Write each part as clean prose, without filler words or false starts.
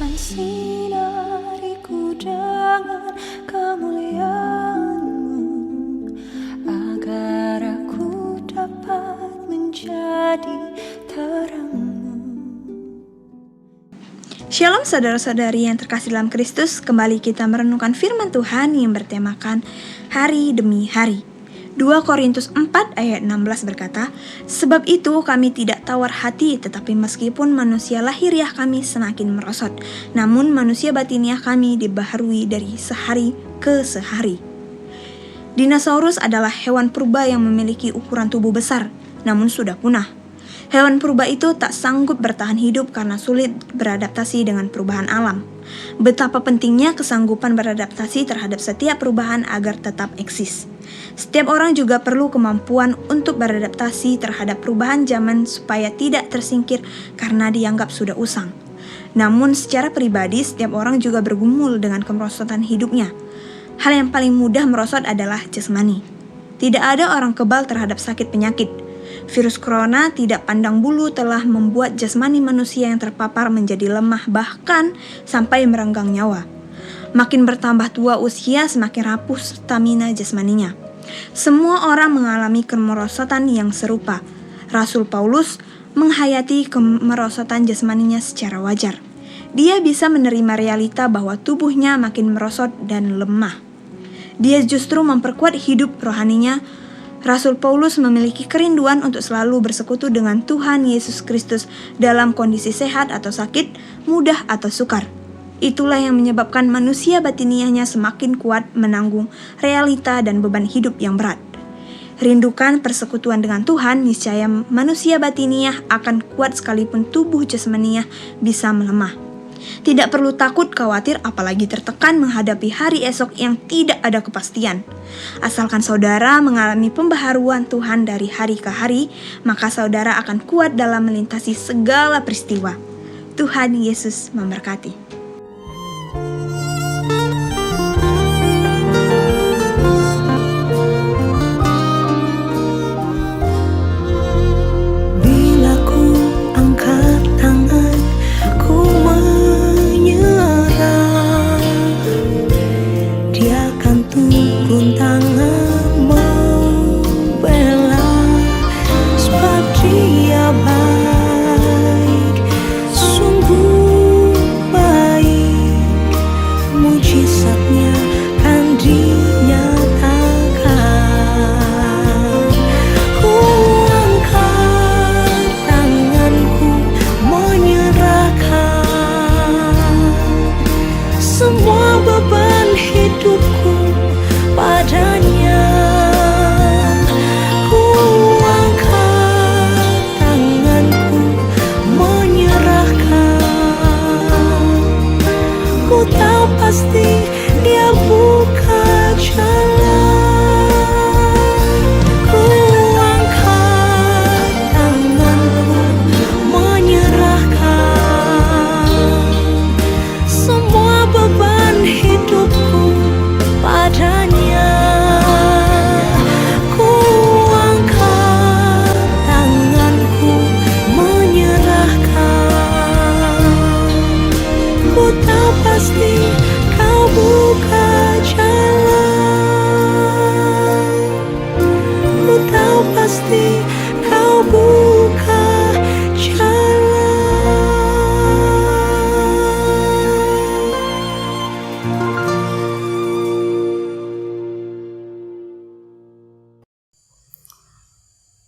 Tuhan sinariku dengan kemuliaan-Mu, agar aku dapat menjadi terang-Mu. Shalom saudara-saudari yang terkasih dalam Kristus, kembali kita merenungkan firman Tuhan yang bertemakan hari demi hari. 2 Korintus 4 ayat 16 berkata, "Sebab itu kami tidak tawar hati, tetapi meskipun manusia lahiriah kami semakin merosot, namun manusia batiniah kami dibaharui dari sehari ke sehari." Dinosaurus adalah hewan purba yang memiliki ukuran tubuh besar, namun sudah punah. Hewan purba itu tak sanggup bertahan hidup karena sulit beradaptasi dengan perubahan alam. Betapa pentingnya kesanggupan beradaptasi terhadap setiap perubahan agar tetap eksis. Setiap orang juga perlu kemampuan untuk beradaptasi terhadap perubahan zaman supaya tidak tersingkir karena dianggap sudah usang. Namun secara pribadi setiap orang juga bergumul dengan kemerosotan hidupnya. Hal yang paling mudah merosot adalah jasmani. Tidak ada orang kebal terhadap sakit penyakit. Virus corona tidak pandang bulu telah membuat jasmani manusia yang terpapar menjadi lemah bahkan sampai merenggang nyawa. Makin bertambah tua usia, semakin rapuh stamina jasmaninya. Semua orang mengalami kemerosotan yang serupa. Rasul Paulus menghayati kemerosotan jasmaninya secara wajar. Dia bisa menerima realita bahwa tubuhnya makin merosot dan lemah. Dia justru memperkuat hidup rohaninya. Rasul Paulus memiliki kerinduan untuk selalu bersekutu dengan Tuhan Yesus Kristus dalam kondisi sehat atau sakit, mudah atau sukar. Itulah yang menyebabkan manusia batiniahnya semakin kuat menanggung realita dan beban hidup yang berat. Rindukan persekutuan dengan Tuhan, niscaya manusia batiniah akan kuat sekalipun tubuh jasmaniah bisa melemah. Tidak perlu takut, khawatir, apalagi tertekan menghadapi hari esok yang tidak ada kepastian. Asalkan saudara mengalami pembaharuan Tuhan dari hari ke hari, maka saudara akan kuat dalam melintasi segala peristiwa. Tuhan Yesus memberkati. Pasti Dia buka jalan. Ku angkat tanganku menyerahkan semua beban hidupku padanya. Ku angkat tanganku menyerahkan. Ku tahu pasti buka jalan. Ku tahu pasti Kau buka jalan.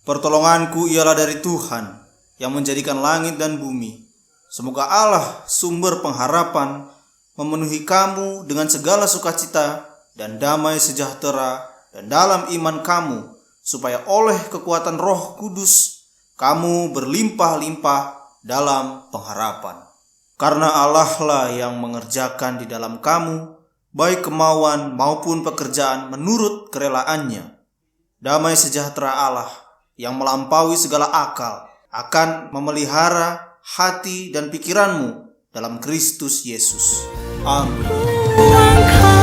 Pertolonganku ialah dari Tuhan yang menjadikan langit dan bumi. Semoga Allah sumber pengharapan memenuhi kamu dengan segala sukacita dan damai sejahtera dan dalam iman kamu, supaya oleh kekuatan Roh Kudus kamu berlimpah-limpah dalam pengharapan. Karena Allah lah yang mengerjakan di dalam kamu baik kemauan maupun pekerjaan menurut kerelaannya. Damai sejahtera Allah yang melampaui segala akal akan memelihara hati dan pikiranmu dalam Kristus Yesus. Amin.